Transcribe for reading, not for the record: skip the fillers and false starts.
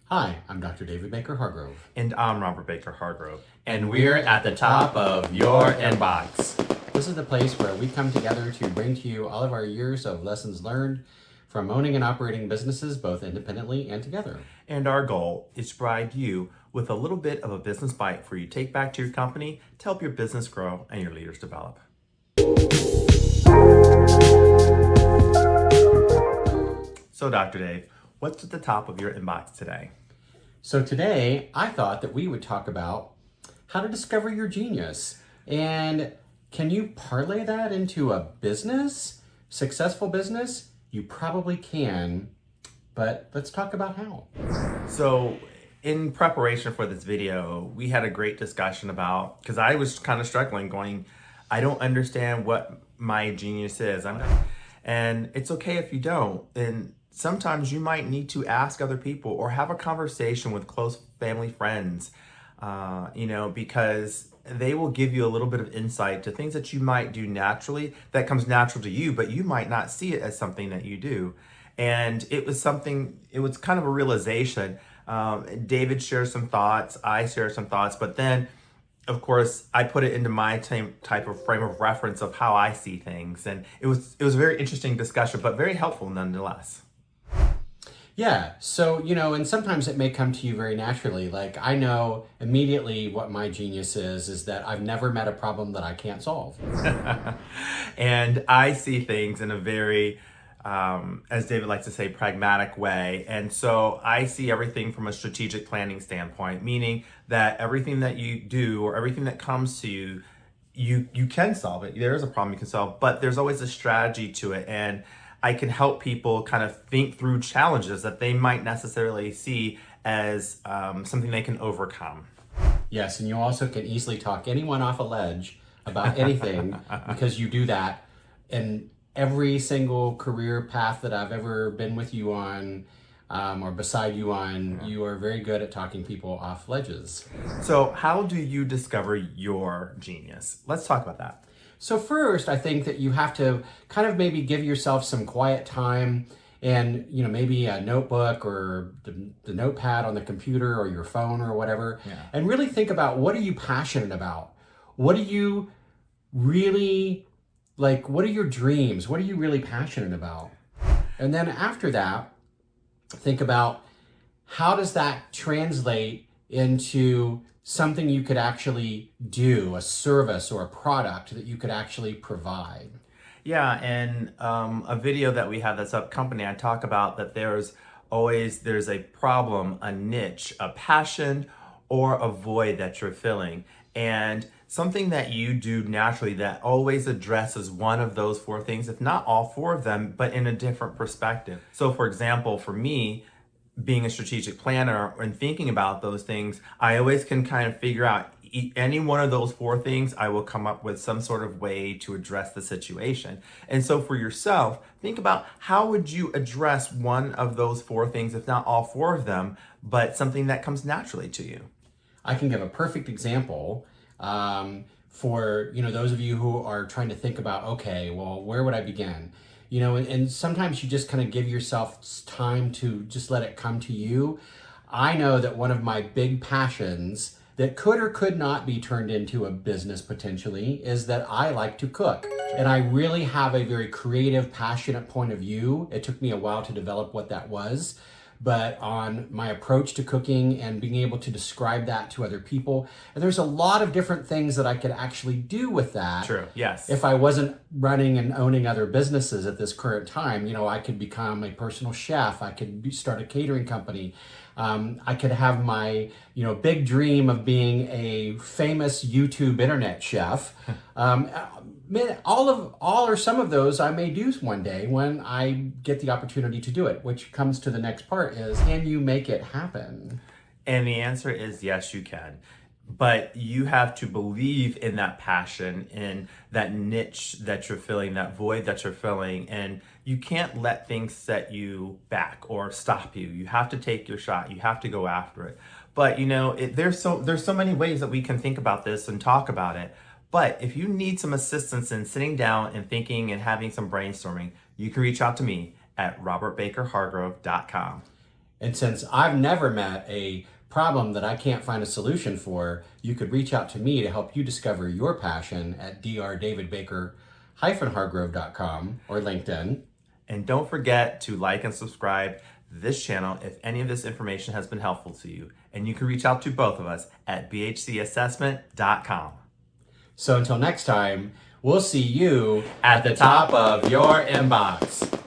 Hi, I'm Dr. David Baker Hargrove. And I'm Robert Baker Hargrove. And we're at the top of your inbox. This is the place where we come together to bring to you all of our years of lessons learned from owning and operating businesses, both independently and together. And our goal is to provide you with a little bit of a business bite for you to take back to your company to help your business grow and your leaders develop. So, Dr. Dave, what's at the top of your inbox today? So today, I thought that we would talk about how to discover your genius. And can you parlay that into a business? Successful business? You probably can, but let's talk about how. So, in preparation for this video, we had a great discussion about, because I was kind of struggling going, I don't understand what my genius is. And it's okay if you don't. And sometimes you might need to ask other people or have a conversation with close family friends, because they will give you a little bit of insight to things that you might do naturally that comes natural to you, but you might not see it as something that you do. And it was kind of a realization. David shared some thoughts, I shared some thoughts, but then of course, I put it into my type of frame of reference of how I see things. And it was a very interesting discussion, but very helpful nonetheless. Yeah, so, and sometimes it may come to you very naturally. Like, I know immediately what my genius is that I've never met a problem that I can't solve. And I see things in a very, as David likes to say, pragmatic way. And so I see everything from a strategic planning standpoint, meaning that everything that you do or everything that comes to you, you can solve it. There is a problem you can solve, but there's always a strategy to it. And I can help people kind of think through challenges that they might necessarily see as something they can overcome. Yes, and you also can easily talk anyone off a ledge about anything because you do that. And every single career path that I've ever been with you on or beside you on, you are very good at talking people off ledges. So how do you discover your genius? Let's talk about that. So first, I think that you have to kind of maybe give yourself some quiet time and, maybe a notebook or the notepad on the computer or your phone or whatever, and really think about what are you passionate about? What are you really, what are your dreams? What are you really passionate about? And then after that, think about how does that translate into something you could actually do, a service or a product that you could actually provide. Yeah, and a video that we have that's up company, I talk about that there's a problem, a niche, a passion, or a void that you're filling. And something that you do naturally that always addresses one of those four things, if not all four of them, but in a different perspective. So for example, for me, being a strategic planner and thinking about those things, I always can kind of figure out any one of those four things, I will come up with some sort of way to address the situation. And so for yourself, think about how would you address one of those four things, if not all four of them, but something that comes naturally to you. I can give a perfect example for those of you who are trying to think about, okay, well, where would I begin? And sometimes you just kind of give yourself time to just let it come to you. I know that one of my big passions that could or could not be turned into a business potentially is that I like to cook. And I really have a very creative, passionate point of view. It took me a while to develop what that was. But on my approach to cooking and being able to describe that to other people. And there's a lot of different things that I could actually do with that. True, yes. If I wasn't running and owning other businesses at this current time, I could become a personal chef. I could start a catering company. I could have my, big dream of being a famous YouTube internet chef. All or some of those I may do one day when I get the opportunity to do it, which comes to the next part is, can you make it happen? And the answer is yes, you can. But you have to believe in that passion, in that niche that you're filling, that void that you're filling, and you can't let things set you back or stop you. You have to take your shot. You have to go after it. But there's so many ways that we can think about this and talk about it. But if you need some assistance in sitting down and thinking and having some brainstorming, you can reach out to me at robertbakerhargrove.com. And since I've never met a problem that I can't find a solution for, you could reach out to me to help you discover your passion at drdavidbaker-hargrove.com or LinkedIn. And don't forget to like and subscribe this channel if any of this information has been helpful to you. And you can reach out to both of us at bhcassessment.com. So until next time, we'll see you at the top of your inbox.